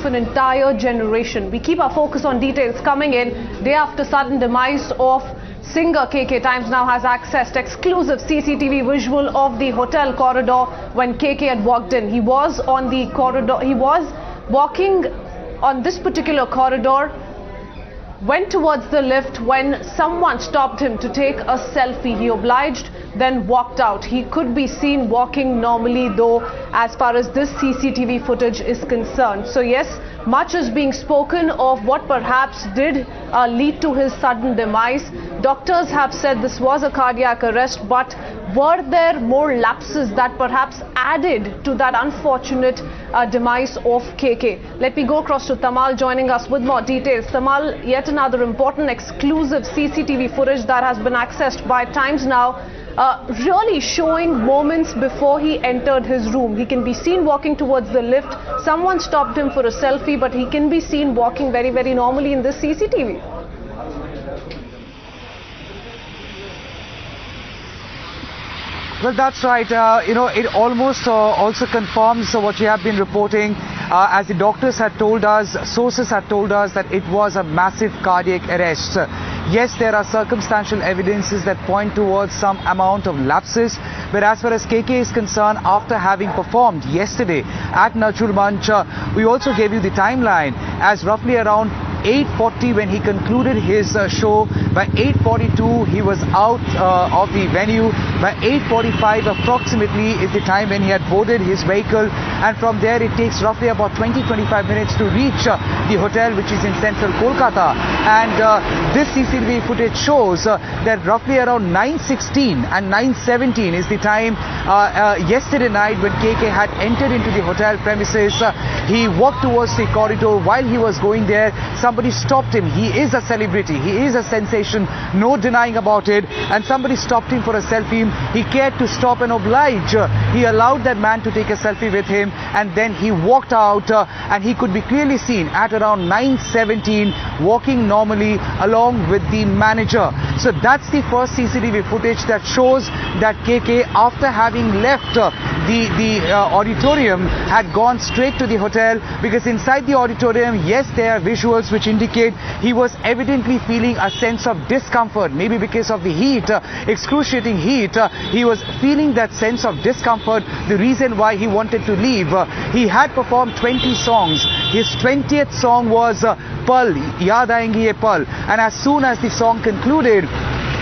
An entire generation. We keep our focus on details coming in day after sudden demise of singer KK. Times now has accessed exclusive CCTV visual of the hotel corridor when KK had walked in. He was on the corridor, he was walking on this particular corridor, went towards the lift when someone stopped him to take a selfie. He obliged, then walked out. He could be seen walking normally though as far as this CCTV footage is concerned. So yes, much is being spoken of what perhaps did lead to his sudden demise. Doctors have said this was a cardiac arrest, but were there more lapses that perhaps added to that unfortunate demise of KK? Let me go across to Tamal joining us with more details. Tamal, yet another important exclusive CCTV footage that has been accessed by Times Now, really showing moments before he entered his room. He can be seen walking towards the lift. Someone stopped him for a selfie, but he can be seen walking very, very normally in this CCTV. Well, that's right. It almost also confirms what you have been reporting. As the doctors had told us, sources had told us that it was a massive cardiac arrest. Yes, there are circumstantial evidences that point towards some amount of lapses. But as far as KK is concerned, after having performed yesterday at Nachur Manch, we also gave you the timeline as roughly around 8:40 when he concluded his show. By 8:42 he was out of the venue. By 8:45 approximately is the time when he had boarded his vehicle, and from there it takes roughly about 20-25 minutes to reach the hotel, which is in central Kolkata. And this CCTV footage shows that roughly around 9:16 and 9:17 is the time yesterday night when KK had entered into the hotel premises. He walked towards the corridor. While he was going there, somebody stopped him. He is a celebrity. He is a sensation. No denying about it. And somebody stopped him for a selfie. He cared to stop and oblige. He allowed that man to take a selfie with him, and then he walked out, and he could be clearly seen at around 9:17 walking normally along with the manager. So that's the first CCTV footage that shows that KK, after having left the auditorium, had gone straight to the hotel, because inside the auditorium, yes, there are visuals which indicate he was evidently feeling a sense of discomfort, maybe because of the heat, excruciating heat. He was feeling that sense of discomfort, the reason why he wanted to leave. He had performed 20 songs. His 20th song was Pal, Yaad Aayenge Ye Pal, and as soon as the song concluded,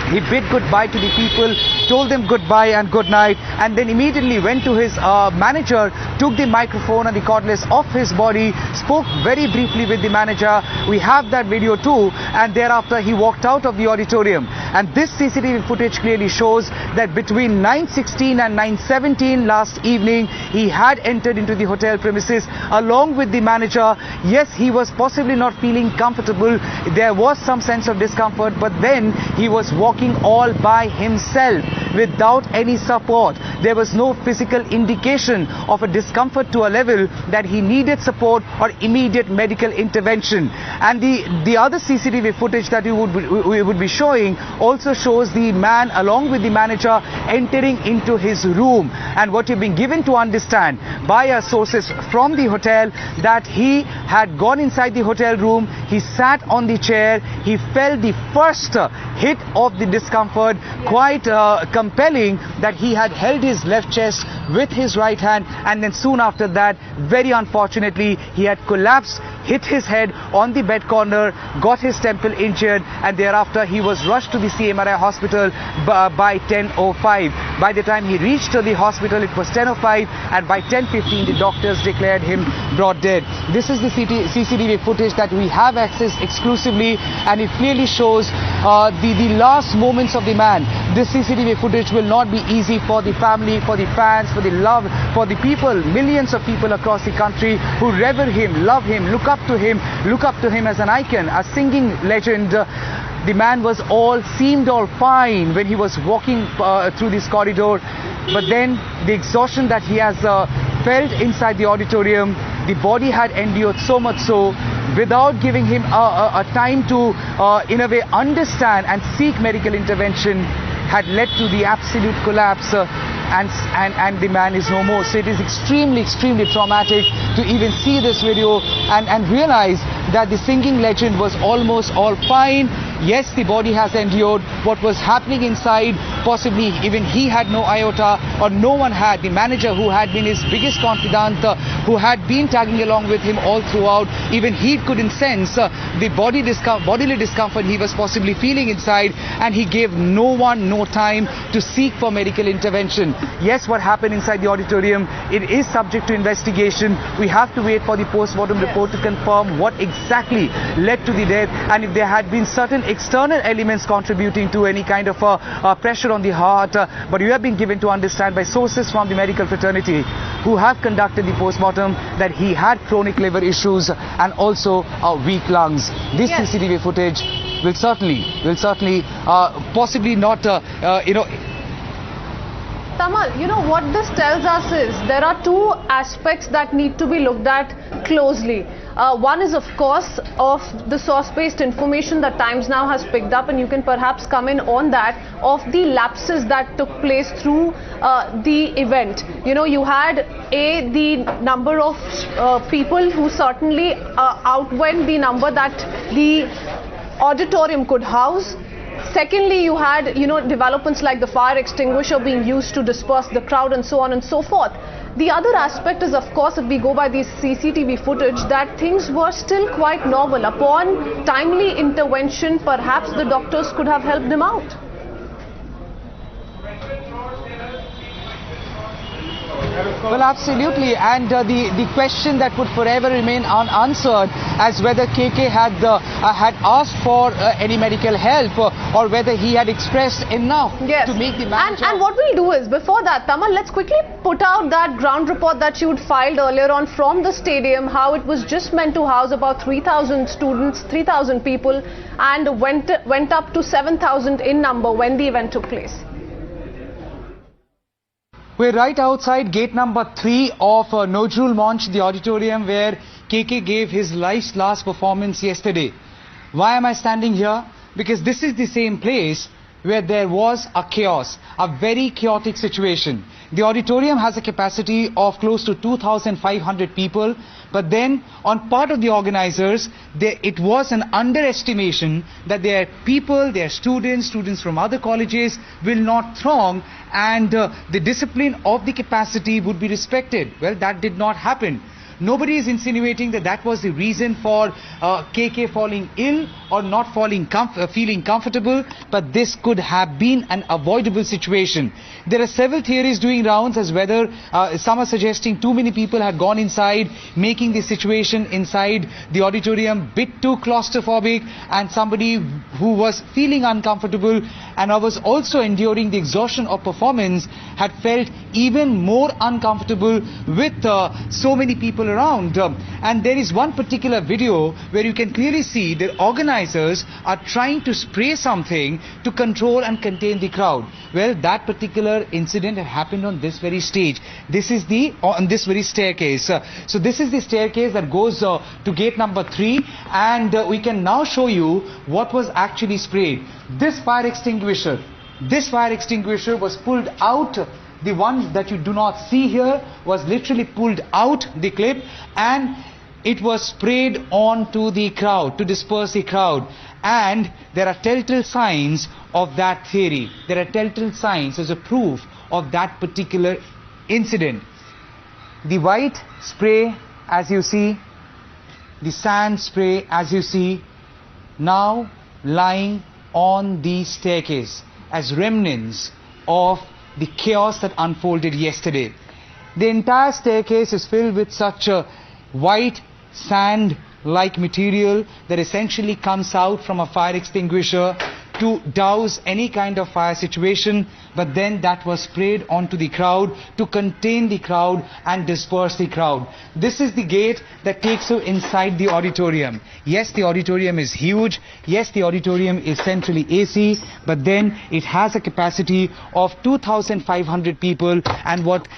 he bid goodbye to the people, told them goodbye and good night, and then immediately went to his manager, took the microphone and the cordless off his body, spoke very briefly with the manager. We have that video too, and thereafter he walked out of the auditorium. And this CCTV footage clearly shows that between 9:16 and 9:17 last evening, he had entered into the hotel premises along with the manager. Yes, he was possibly not feeling comfortable. There was some sense of discomfort, but then he was walking all by himself without any support. There was no physical indication of a discomfort to a level that he needed support or immediate medical intervention. And the other CCTV footage that we would be showing also shows the man along with the manager entering into his room. And what you've been given to understand by our sources from the hotel, that he had gone inside the hotel room, he sat on the chair, he felt the first hit of the discomfort, quite compelling, that he had held his left chest with his right hand, and then soon after that, very unfortunately, he had collapsed, hit his head on the bed corner, got his temple injured, and thereafter he was rushed to the CMRI hospital by 10:05. By the time he reached the hospital, it was 10:05, and by 10:15 the doctors declared him brought dead. This is the CCTV footage that we have access exclusively, and it clearly shows the last moments of the man. This CCTV footage will not be easy for the family, for the fans, for the love, for the people, millions of people across the country who revere him, love him, look up to him as an icon, a singing legend. The man seemed all fine when he was walking through this corridor, but then the exhaustion that he has felt inside the auditorium, the body had endured so much so, without giving him a time to in a way understand and seek medical intervention, had led to the absolute collapse. and the man is no more. So it is extremely traumatic to even see this video and realize that the singing legend was almost all fine. Yes, the body has endured. What was happening inside, possibly even he had no iota, or no one had. The manager, who had been his biggest confidant, who had been tagging along with him all throughout, even he couldn't sense the bodily discomfort he was possibly feeling inside, and he gave no one no time to seek for medical intervention. Yes, what happened inside the auditorium, it is subject to investigation. We have to wait for the post-mortem report to confirm what exactly led to the death, and if there had been certain external elements contributing to any kind of pressure on the heart. But you have been given to understand by sources from the medical fraternity who have conducted the post-mortem that he had chronic liver issues and also weak lungs. This CCTV footage will certainly possibly not, Tamal, what this tells us is there are two aspects that need to be looked at closely. One is, of course, of the source-based information that Times Now has picked up, and you can perhaps come in on that, of the lapses that took place through the event. You had the number of people who certainly outwent the number that the auditorium could house. Secondly, you had, developments like the fire extinguisher being used to disperse the crowd and so on and so forth. The other aspect is, of course, if we go by the CCTV footage, that things were still quite normal. Upon timely intervention, perhaps the doctors could have helped him out. Well, absolutely, and the question that would forever remain unanswered as whether KK had asked for any medical help or whether he had expressed enough to make the manager. And what we'll do is, before that, Tamal, let's quickly put out that ground report that you'd filed earlier on from the stadium, how it was just meant to house about 3,000 students, 3,000 people, and went up to 7,000 in number when the event took place. We're right outside gate number 3 of Nojrul Monch, the auditorium where KK gave his life's last performance yesterday. Why am I standing here? Because this is the same place where there was a chaos, a very chaotic situation. The auditorium has a capacity of close to 2,500 people, but then on part of the organizers, it was an underestimation that their people, their students from other colleges will not throng, and the discipline of the capacity would be respected. Well, that did not happen. Nobody is insinuating that that was the reason for KK falling ill or not feeling comfortable, but this could have been an avoidable situation. There are several theories doing rounds as whether some are suggesting too many people had gone inside, making the situation inside the auditorium bit too claustrophobic, and somebody who was feeling uncomfortable and was also enduring the exhaustion of performance had felt even more uncomfortable with so many people around. And there is one particular video where you can clearly see that organizers are trying to spray something to control and contain the crowd. Well, that particular incident had happened on this very stage. This is on this very staircase. So this is the staircase that goes to gate number 3, and we can now show you what was actually sprayed. This fire extinguisher was pulled out. The one that you do not see here was literally pulled out the clip, and it was sprayed onto the crowd to disperse the crowd. And there are telltale signs of that theory. There are telltale signs as a proof of that particular incident. The white spray, as you see, the sand spray, as you see, now lying on the staircase as remnants of the chaos that unfolded yesterday. The entire staircase is filled with such a white sand-like material that essentially comes out from a fire extinguisher to douse any kind of fire situation, but then that was sprayed onto the crowd to contain the crowd and disperse the crowd. This is the gate that takes you inside the auditorium. Yes, the auditorium is huge. Yes, the auditorium is centrally AC, but then it has a capacity of 2,500 people, and what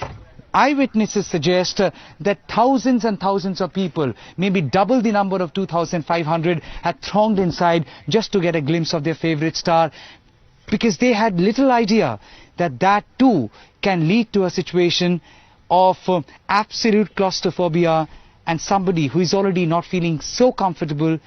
eyewitnesses suggest that thousands and thousands of people, maybe double the number of 2,500, had thronged inside just to get a glimpse of their favorite star. because they had little idea that that too can lead to a situation of absolute claustrophobia, and somebody who is already not feeling so comfortable